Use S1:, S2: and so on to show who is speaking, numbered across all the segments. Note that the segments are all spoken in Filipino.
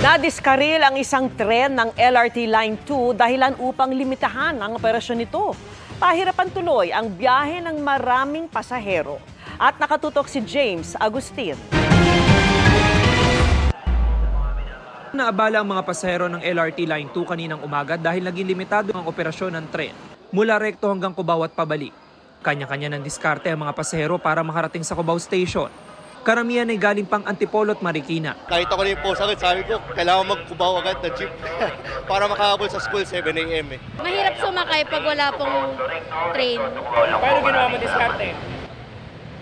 S1: Nadiskaril ang isang tren ng LRT Line 2 dahilan upang limitahan ang operasyon nito. Pahirapan tuloy ang biyahe ng maraming pasahero. At nakatutok si James Agustin.
S2: Naabala ang mga pasahero ng LRT Line 2 kaninang umaga dahil naging limitado ang operasyon ng tren mula Recto hanggang Cubao at pabalik. Kanya-kanya ng diskarte ang mga pasahero para makarating sa Cubao Station. Karamihan ay galing pang Antipolo at Marikina.
S3: Kahit ako rin po sakit, sabi ko, kailangan mag-Cubao agad na jeep para makahabol sa school 7 a.m.
S4: Mahirap sumakay pag wala pong train.
S2: Paano ginawa mo diskarte?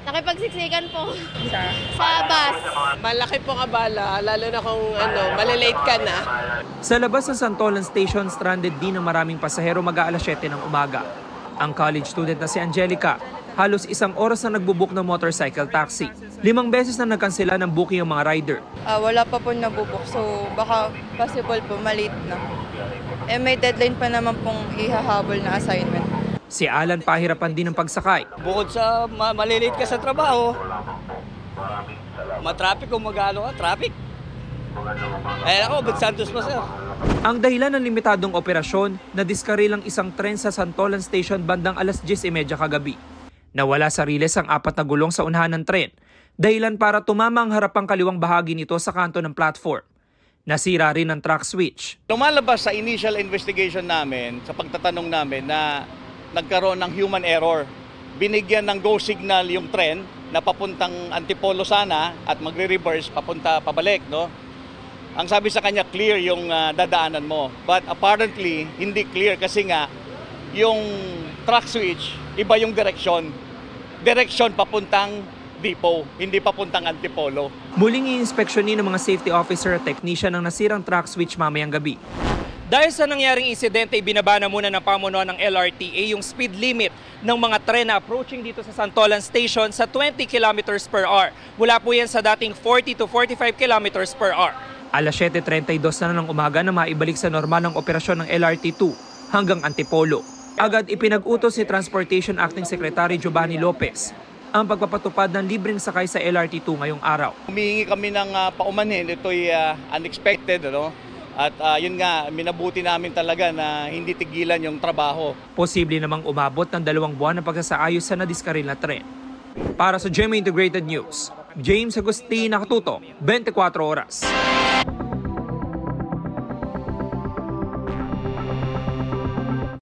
S4: Nakipagsiksikan po sa bus.
S5: Malaki pong abala, lalo na kung malilate ka na.
S2: Sa labas ng Santolan Station, stranded din ang maraming pasahero mag-aalas 7 ng umaga. Ang college student na si Angelica, halos 1 oras na nagbubook ng motorcycle taxi. 5 beses na nagkansela ng booking ang mga rider.
S6: Wala pa po nabubuk, so baka possible po malate na. May deadline pa naman pong ihahabol na assignment.
S2: Si Alan pahirapan din ng pagsakay.
S5: Bukod sa malilate ka sa trabaho, matraffic kung mag-ano ka, traffic. Ako, Santos pa sir.
S2: Ang dahilan ng limitadong operasyon, nadiskaril ang isang tren sa Santolan Station bandang alas 10:30 kagabi. Nawala sa riles ang 4 na gulong sa unahan ng tren, dahilan para tumama ang harapang kaliwang bahagi nito sa kanto ng platform. Nasira rin ang track switch.
S3: Lumalabas sa initial investigation namin, sa pagtatanong namin na nagkaroon ng human error. Binigyan ng go signal yung tren na papuntang Antipolo sana at magre-reverse papunta pabalik, no? Ang sabi sa kanya, clear yung dadaanan mo. But apparently, hindi clear kasi nga yung track switch, iba yung direksyon. Direksyon papuntang depot, hindi papuntang Antipolo.
S2: Muling i-inspeksyonin ng mga safety officer at technician ang nasirang track switch mamayang gabi.
S7: Dahil sa nangyaring insidente, binaba na muna ng pamunuan ng LRTA yung speed limit ng mga tren na approaching dito sa Santolan Station sa 20 kilometers per hour. Mula po yan sa dating 40 to 45 kilometers per hour.
S2: Alas 7:32 na ng umaga na maibalik sa normal ang operasyon ng LRT2 hanggang Antipolo. Agad ipinag-utos ni Transportation Acting Secretary Giovanni Lopez ang pagpapatupad ng libreng sakay sa LRT2 ngayong araw.
S3: Humihingi kami ng paumanhin, ito'y unexpected, no? At yun nga, minabuti namin talaga na hindi tigilan yung trabaho.
S2: Posible namang umabot ng 2 buwan na pagsasaayos sa nadiskaril na tren. Para sa GMA Integrated News, James Agustin, nakatutok, 24 oras.